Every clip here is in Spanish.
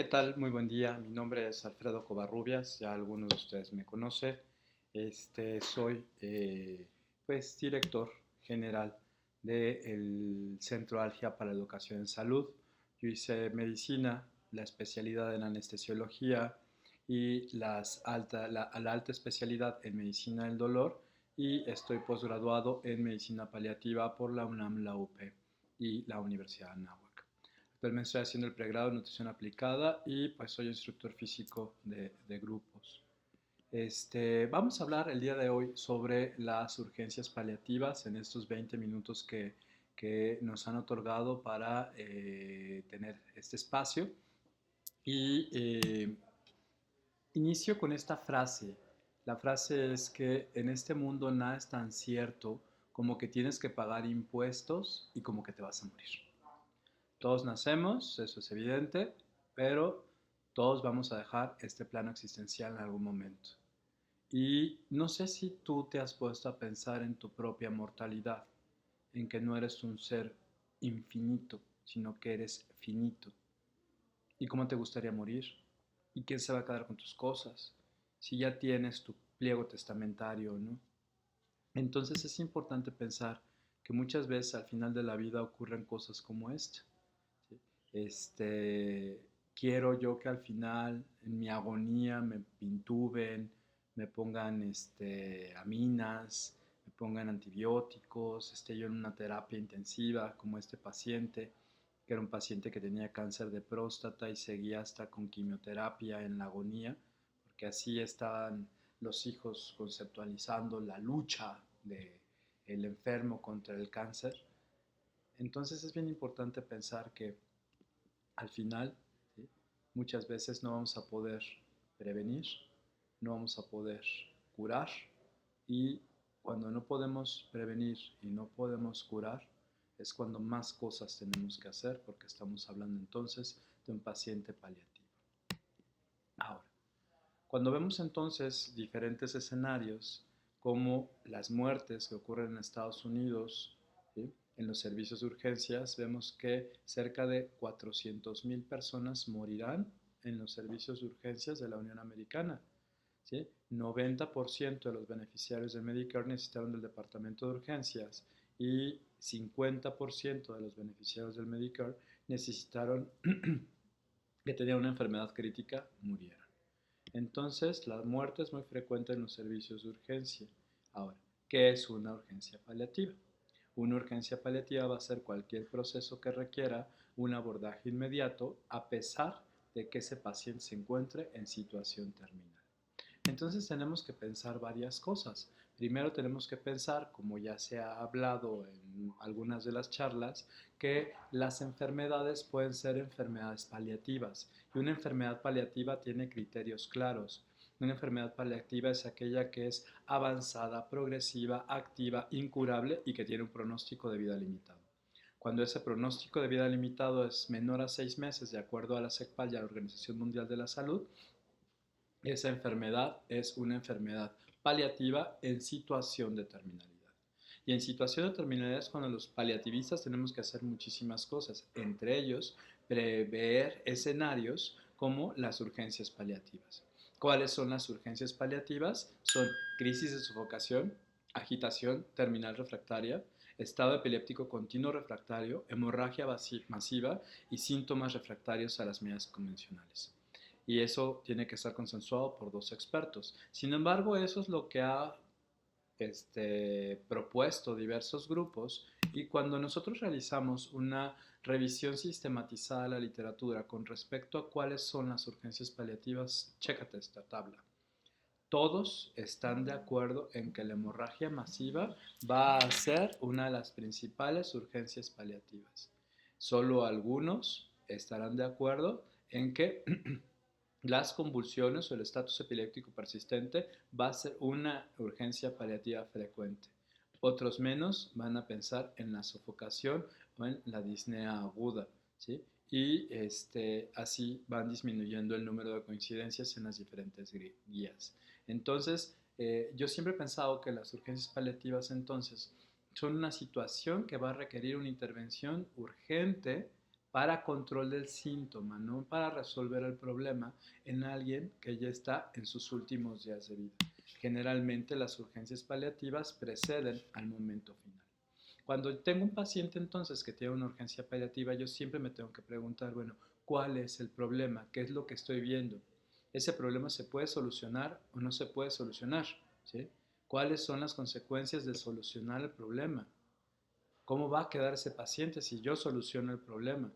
tal? Muy buen día. Mi nombre es Alfredo Covarrubias, ya algunos de ustedes me conocen. Soy pues director general del Centro Algia para la Educación en Salud. Yo hice medicina, la especialidad en anestesiología y la alta especialidad en medicina del dolor, y estoy posgraduado en medicina paliativa por la UNAM, la UP y la Universidad de Anáhuac. Actualmente estoy haciendo el pregrado en nutrición aplicada y pues soy instructor físico de grupos. Vamos a hablar el día de hoy sobre las urgencias paliativas en estos 20 minutos que nos han otorgado para tener este espacio. Y inicio con esta frase. La frase es que en este mundo nada es tan cierto como que tienes que pagar impuestos y como que te vas a morir. Todos nacemos, eso es evidente, pero todos vamos a dejar este plano existencial en algún momento. Y no sé si tú te has puesto a pensar en tu propia mortalidad, en que no eres un ser infinito, sino que eres finito. ¿Y cómo te gustaría morir? ¿Y quién se va a quedar con tus cosas? Si ya tienes tu pliego testamentario, ¿no? Entonces es importante pensar que muchas veces al final de la vida ocurren cosas como esta. ¿Sí? Quiero yo que al final, en mi agonía, me intuben, me pongan aminas, me pongan antibióticos, esté yo en una terapia intensiva como este paciente, que era un paciente que tenía cáncer de próstata y seguía hasta con quimioterapia en la agonía, porque así estaban los hijos conceptualizando la lucha del enfermo contra el cáncer. Entonces es bien importante pensar que al final, ¿sí?, muchas veces no vamos a poder prevenir, no vamos a poder curar, y cuando no podemos prevenir y no podemos curar es cuando más cosas tenemos que hacer, porque estamos hablando entonces de un paciente paliativo. Ahora, cuando vemos entonces diferentes escenarios como las muertes que ocurren en Estados Unidos, ¿sí?, en los servicios de urgencias, vemos que cerca de 400,000 personas morirán en los servicios de urgencias de la Unión Americana. ¿Sí? 90% de los beneficiarios de Medicare necesitaron del departamento de urgencias, y 50% de los beneficiarios del Medicare necesitaron que tenían una enfermedad crítica, murieron. Entonces, la muerte es muy frecuente en los servicios de urgencia. Ahora, ¿qué es una urgencia paliativa? Una urgencia paliativa va a ser cualquier proceso que requiera un abordaje inmediato a pesar de que ese paciente se encuentre en situación terminal. Entonces tenemos que pensar varias cosas. Primero tenemos que pensar, como ya se ha hablado en algunas de las charlas, que las enfermedades pueden ser enfermedades paliativas, y una enfermedad paliativa tiene criterios claros. Una enfermedad paliativa es aquella que es avanzada, progresiva, activa, incurable y que tiene un pronóstico de vida limitado. Cuando ese pronóstico de vida limitado es menor a 6 meses, de acuerdo a la CEPAL y a la Organización Mundial de la Salud, esa enfermedad es una enfermedad paliativa en situación de terminalidad. Y en situación de terminalidad es cuando los paliativistas tenemos que hacer muchísimas cosas, entre ellos prever escenarios como las urgencias paliativas. ¿Cuáles son las urgencias paliativas? Son crisis de sofocación, agitación terminal refractaria, estado epiléptico continuo refractario, hemorragia masiva y síntomas refractarios a las medidas convencionales. Y eso tiene que estar consensuado por dos expertos. Sin embargo, eso es lo que ha propuesto diversos grupos, y cuando nosotros realizamos una revisión sistematizada de la literatura con respecto a cuáles son las urgencias paliativas, chécate esta tabla. Todos están de acuerdo en que la hemorragia masiva va a ser una de las principales urgencias paliativas. Solo algunos estarán de acuerdo en que las convulsiones o el estatus epiléptico persistente va a ser una urgencia paliativa frecuente. Otros menos van a pensar en la sofocación o en la disnea aguda, ¿sí? Y así van disminuyendo el número de coincidencias en las diferentes guías. Entonces, yo siempre he pensado que las urgencias paliativas entonces son una situación que va a requerir una intervención urgente para control del síntoma, no para resolver el problema en alguien que ya está en sus últimos días de vida. Generalmente las urgencias paliativas preceden al momento final. Cuando tengo un paciente entonces que tiene una urgencia paliativa, yo siempre me tengo que preguntar, bueno, ¿cuál es el problema? ¿Qué es lo que estoy viendo? ¿Ese problema se puede solucionar o no se puede solucionar? ¿Sí? ¿Cuáles son las consecuencias de solucionar el problema? ¿Cómo va a quedar ese paciente si yo soluciono el problema?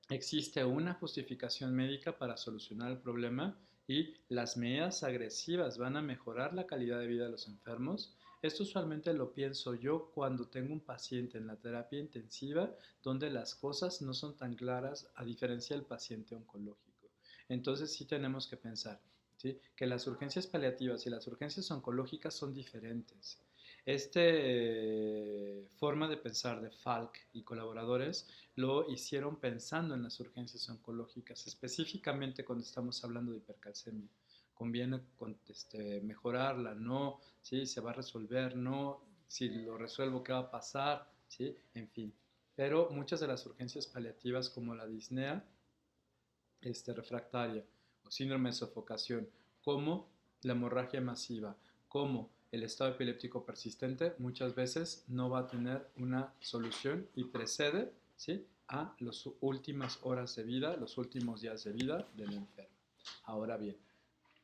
¿Existe una justificación médica para solucionar el problema y las medidas agresivas van a mejorar la calidad de vida de los enfermos? Esto usualmente lo pienso yo cuando tengo un paciente en la terapia intensiva donde las cosas no son tan claras a diferencia del paciente oncológico. Entonces sí tenemos que pensar, ¿sí?, que las urgencias paliativas y las urgencias oncológicas son diferentes. Forma de pensar de Falk y colaboradores lo hicieron pensando en las urgencias oncológicas, específicamente cuando estamos hablando de hipercalcemia. Conviene mejorarla, no, ¿sí? Se va a resolver, no, si lo resuelvo, ¿qué va a pasar? ¿Sí? En fin. Pero muchas de las urgencias paliativas como la disnea refractaria o síndrome de sofocación, como la hemorragia masiva, como el estado epiléptico persistente, muchas veces no va a tener una solución y precede, ¿sí?, a las últimas horas de vida, los últimos días de vida del enfermo. Ahora bien,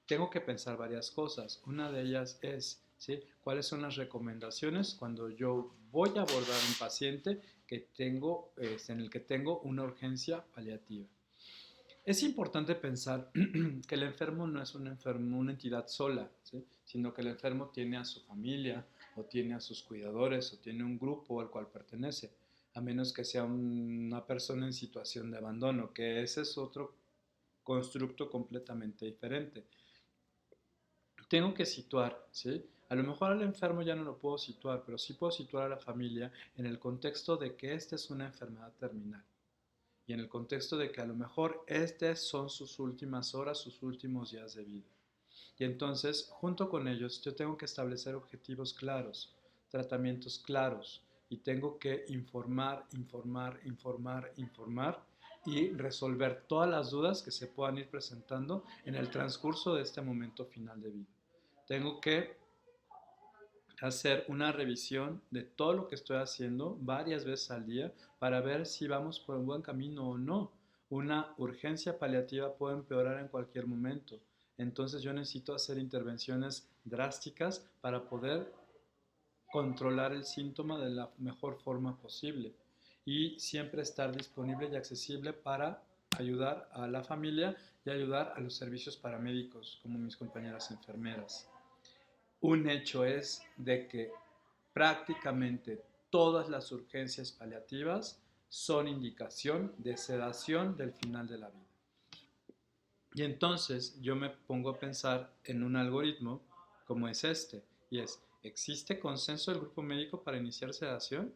tengo que pensar varias cosas. Una de ellas es, ¿sí?, cuáles son las recomendaciones cuando yo voy a abordar un paciente en el que tengo una urgencia paliativa. Es importante pensar que el enfermo no es un enfermo, una entidad sola, ¿sí?, sino que el enfermo tiene a su familia, o tiene a sus cuidadores, o tiene un grupo al cual pertenece, a menos que sea una persona en situación de abandono, que ese es otro constructo completamente diferente. Tengo que situar, ¿sí? A lo mejor al enfermo ya no lo puedo situar, pero sí puedo situar a la familia en el contexto de que esta es una enfermedad terminal y en el contexto de que a lo mejor estas son sus últimas horas, sus últimos días de vida. Y entonces, junto con ellos, yo tengo que establecer objetivos claros, tratamientos claros, y tengo que informar y resolver todas las dudas que se puedan ir presentando en el transcurso de este momento final de vida. Tengo que hacer una revisión de todo lo que estoy haciendo varias veces al día para ver si vamos por un buen camino o no. Una urgencia paliativa puede empeorar en cualquier momento. Entonces yo necesito hacer intervenciones drásticas para poder controlar el síntoma de la mejor forma posible y siempre estar disponible y accesible para ayudar a la familia y ayudar a los servicios paramédicos como mis compañeras enfermeras. Un hecho es de que prácticamente todas las urgencias paliativas son indicación de sedación del final de la vida. Y entonces yo me pongo a pensar en un algoritmo como es y es, ¿existe consenso del grupo médico para iniciar sedación?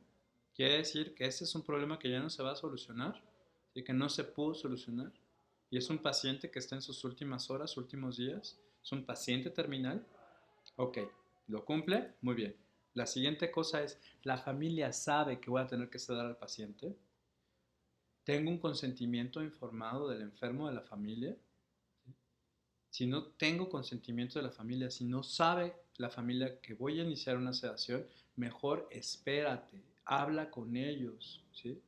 Quiere decir que este es un problema que ya no se va a solucionar y que no se pudo solucionar. Y es un paciente que está en sus últimas horas, últimos días. Es un paciente terminal. Ok, ¿lo cumple? Muy bien. La siguiente cosa es, ¿la familia sabe que voy a tener que sedar al paciente? ¿Tengo un consentimiento informado del enfermo de la familia? Si no tengo consentimiento de la familia, si no sabe la familia que voy a iniciar una sedación, mejor espérate, habla con ellos, ¿sí?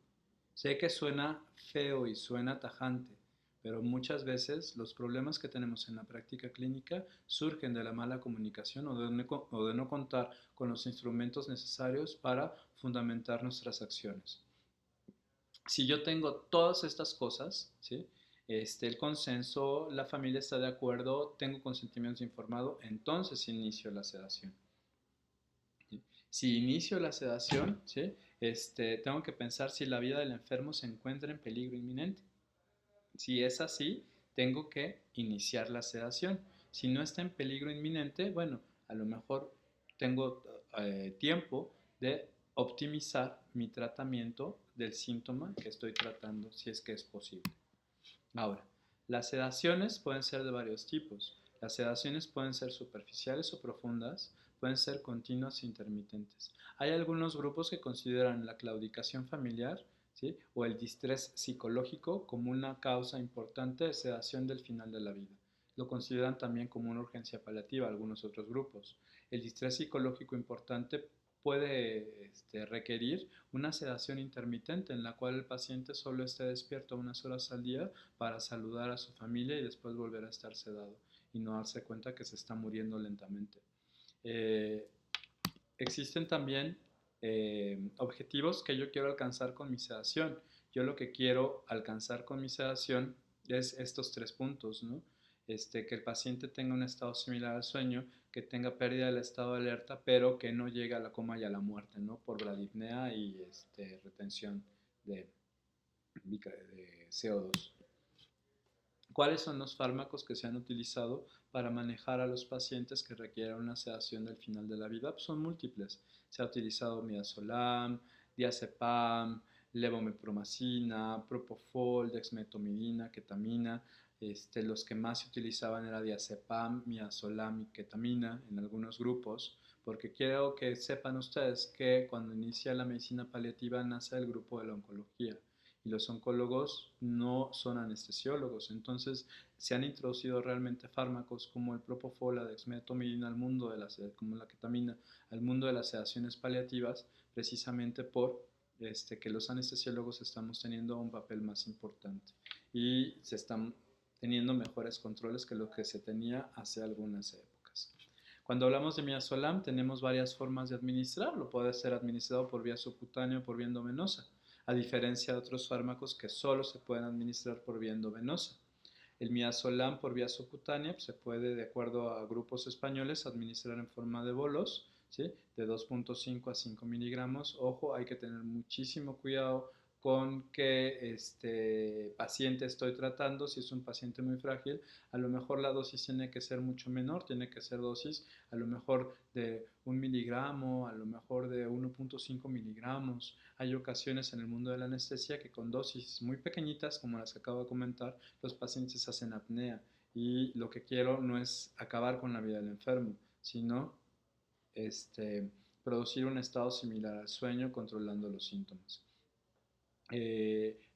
Sé que suena feo y suena tajante, pero muchas veces los problemas que tenemos en la práctica clínica surgen de la mala comunicación o de no contar con los instrumentos necesarios para fundamentar nuestras acciones. Si yo tengo todas estas cosas, ¿sí?, el consenso, la familia está de acuerdo, tengo consentimiento informado, entonces inicio la sedación. ¿Sí? Si inicio la sedación, ¿sí?, tengo que pensar si la vida del enfermo se encuentra en peligro inminente. Si es así, tengo que iniciar la sedación. Si no está en peligro inminente, bueno, a lo mejor tengo tiempo de optimizar mi tratamiento del síntoma que estoy tratando, si es que es posible. Ahora, las sedaciones pueden ser de varios tipos. Las sedaciones pueden ser superficiales o profundas, pueden ser continuas e intermitentes. Hay algunos grupos que consideran la claudicación familiar, ¿sí? O el distrés psicológico como una causa importante de sedación del final de la vida. Lo consideran también como una urgencia paliativa algunos otros grupos. El distrés psicológico importante puede requerir una sedación intermitente en la cual el paciente solo esté despierto unas horas al día para saludar a su familia y después volver a estar sedado y no darse cuenta que se está muriendo lentamente. Eh, Existen también objetivos que yo quiero alcanzar con mi sedación. Yo lo que quiero alcanzar con mi sedación es estos tres puntos, ¿no? Que el paciente tenga un estado similar al sueño, que tenga pérdida del estado de alerta, pero que no llegue a la coma y a la muerte, ¿no? Por bradipnea y retención de, de CO2. ¿Cuáles son los fármacos que se han utilizado para manejar a los pacientes que requieran una sedación del final de la vida? Pues son múltiples. Se ha utilizado midazolam, diazepam, levomepromacina, propofol, dexmedetomidina, ketamina. Los que más se utilizaban era diazepam, midazolam y ketamina en algunos grupos, porque quiero que sepan ustedes que cuando inicia la medicina paliativa nace el grupo de la oncología y los oncólogos no son anestesiólogos. Entonces se han introducido realmente fármacos como el propofol, la dexmedetomidina al mundo de como la ketamina, al mundo de las sedaciones paliativas, precisamente por que los anestesiólogos estamos teniendo un papel más importante y se están teniendo mejores controles que lo que se tenía hace algunas épocas. Cuando hablamos de midazolam tenemos varias formas de administrarlo. Puede ser administrado por vía subcutánea o por vía endovenosa, a diferencia de otros fármacos que solo se pueden administrar por vía endovenosa. El midazolam por vía subcutánea se puede, de acuerdo a grupos españoles, administrar en forma de bolos, ¿sí? De 2.5 a 5 miligramos. Ojo, hay que tener muchísimo cuidado con qué paciente estoy tratando. Si es un paciente muy frágil, a lo mejor la dosis tiene que ser mucho menor, tiene que ser dosis a lo mejor de 1 miligramo, a lo mejor de 1.5 miligramos. Hay ocasiones en el mundo de la anestesia que con dosis muy pequeñitas, como las que acabo de comentar, los pacientes hacen apnea y lo que quiero no es acabar con la vida del enfermo, sino producir un estado similar al sueño controlando los síntomas.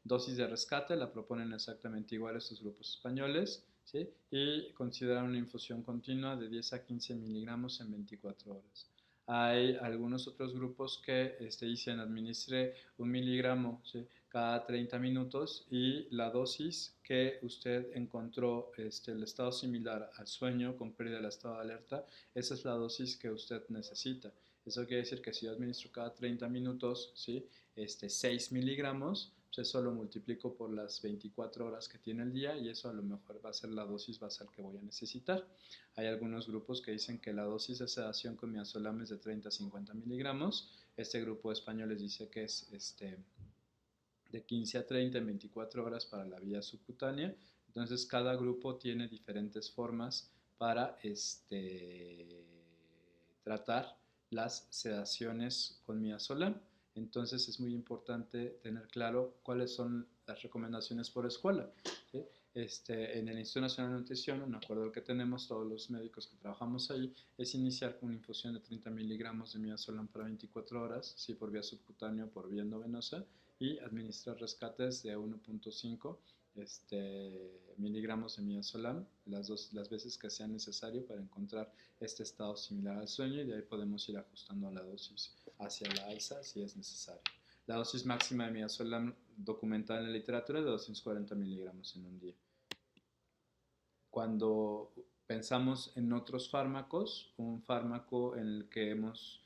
Dosis de rescate la proponen exactamente igual estos grupos españoles, ¿sí? Y consideran una infusión continua de 10 a 15 miligramos en 24 horas. Hay algunos otros grupos que dicen administre 1 miligramo, ¿sí? Cada 30 minutos y la dosis que usted encontró el estado similar al sueño con pérdida del estado de alerta, esa es la dosis que usted necesita. Eso quiere decir que si yo administro cada 30 minutos, ¿sí? 6 miligramos, pues eso lo multiplico por las 24 horas que tiene el día y eso a lo mejor va a ser la dosis basal que voy a necesitar. Hay algunos grupos que dicen que la dosis de sedación con midazolam es de 30 a 50 miligramos. Este grupo de españoles dice que es de 15 a 30 en 24 horas para la vía subcutánea. Entonces cada grupo tiene diferentes formas para tratar las sedaciones con midazolam. Entonces es muy importante tener claro cuáles son las recomendaciones por escuela, ¿sí? En el Instituto Nacional de Nutrición, un acuerdo que tenemos todos los médicos que trabajamos ahí es iniciar con una infusión de 30 miligramos de midazolam para 24 horas, sí, por vía subcutánea o por vía endovenosa, y administrar rescates de 1.5 miligramos de midazolam las veces que sea necesario para encontrar este estado similar al sueño y de ahí podemos ir ajustando la dosis hacia la alza si es necesario. La dosis máxima de midazolam documentada en la literatura es de 240 miligramos en un día. Cuando pensamos en otros fármacos, un fármaco en el que hemos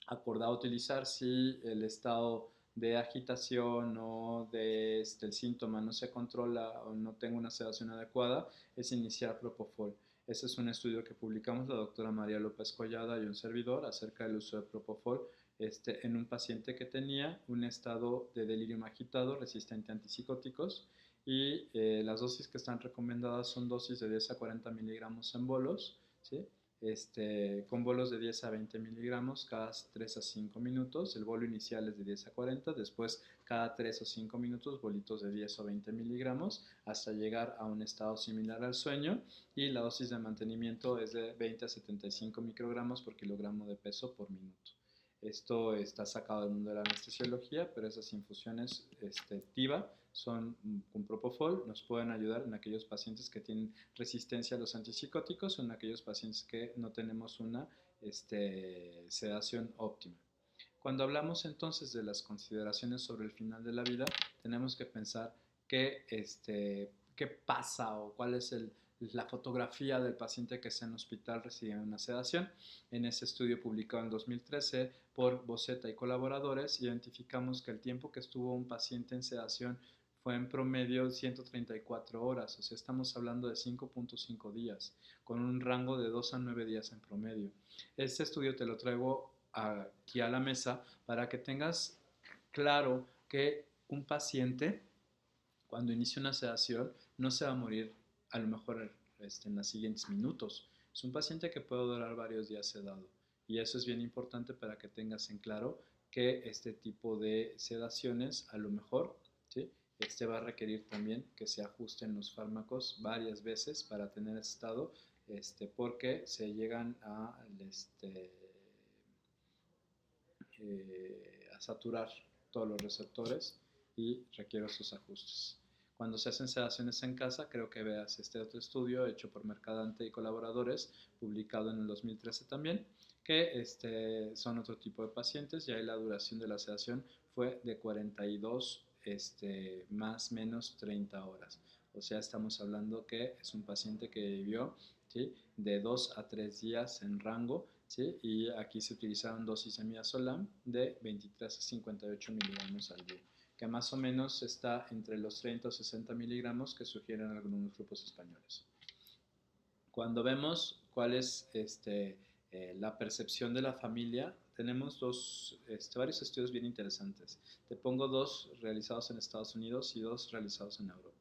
acordado utilizar si el estado de agitación o de el síntoma no se controla o no tengo una sedación adecuada, es iniciar propofol. Ese es un estudio que publicamos la doctora María López Collada y un servidor acerca del uso de propofol en un paciente que tenía un estado de delirio agitado resistente a antipsicóticos y las dosis que están recomendadas son dosis de 10 a 40 miligramos en bolos, ¿sí? Con bolos de 10 a 20 miligramos cada 3 a 5 minutos. El bolo inicial es de 10 a 40, después cada 3 o 5 minutos bolitos de 10 o 20 miligramos hasta llegar a un estado similar al sueño y la dosis de mantenimiento es de 20 a 75 microgramos por kilogramo de peso por minuto. Esto está sacado del mundo de la anestesiología, pero esas infusiones TIVA son con propofol, nos pueden ayudar en aquellos pacientes que tienen resistencia a los antipsicóticos o en aquellos pacientes que no tenemos una sedación óptima. Cuando hablamos entonces de las consideraciones sobre el final de la vida, tenemos que pensar qué pasa o cuál es la fotografía del paciente que está en hospital recibiendo una sedación. En ese estudio publicado en 2013 por Boceta y colaboradores, identificamos que el tiempo que estuvo un paciente en sedación fue en promedio 134 horas, o sea, estamos hablando de 5.5 días, con un rango de 2 a 9 días en promedio. Este estudio te lo traigo aquí a la mesa para que tengas claro que un paciente cuando inicia una sedación no se va a morir a lo mejor en los siguientes minutos. Es un paciente que puede durar varios días sedado y eso es bien importante para que tengas en claro que este tipo de sedaciones a lo mejor ¿sí? Va a requerir también que se ajusten los fármacos varias veces para tener estado porque se llegan a saturar todos los receptores y requiere sus ajustes. Cuando se hacen sedaciones en casa, creo que veas este otro estudio hecho por Mercadante y colaboradores, publicado en el 2013 también, que son otro tipo de pacientes y ahí la duración de la sedación fue de 42 más menos 30 horas. O sea, estamos hablando que es un paciente que vivió ¿sí? de 2 a 3 días en rango, ¿sí? Y aquí se utilizaron dosis de midazolam de 23 a 58 miligramos al día, que más o menos está entre los 30 o 60 miligramos que sugieren algunos grupos españoles. Cuando vemos cuál es la percepción de la familia, tenemos varios estudios bien interesantes. Te pongo dos realizados en Estados Unidos y dos realizados en Europa.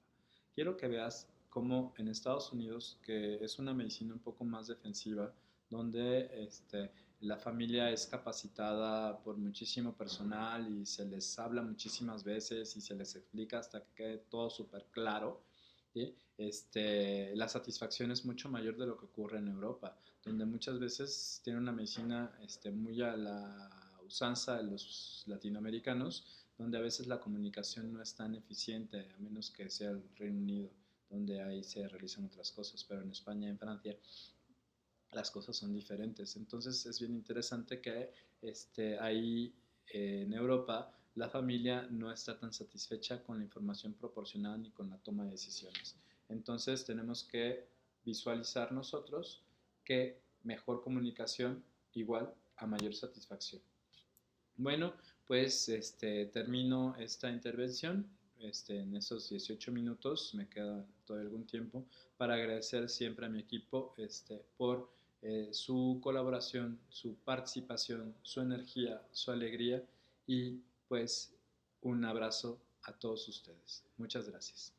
Quiero que veas cómo en Estados Unidos, que es una medicina un poco más defensiva, donde la familia es capacitada por muchísimo personal y se les habla muchísimas veces y se les explica hasta que quede todo súper claro, ¿sí? La satisfacción es mucho mayor de lo que ocurre en Europa, donde muchas veces tiene una medicina muy a la usanza de los latinoamericanos, donde a veces la comunicación no es tan eficiente, a menos que sea el Reino Unido, donde ahí se realizan otras cosas, pero en España y en Francia las cosas son diferentes. Entonces es bien interesante que ahí en Europa la familia no está tan satisfecha con la información proporcionada ni con la toma de decisiones. Entonces tenemos que visualizar nosotros que mejor comunicación igual a mayor satisfacción. Bueno, pues termino esta intervención. En esos 18 minutos me queda todavía algún tiempo para agradecer siempre a mi equipo por su colaboración, su participación, su energía, su alegría y pues un abrazo a todos ustedes. Muchas gracias.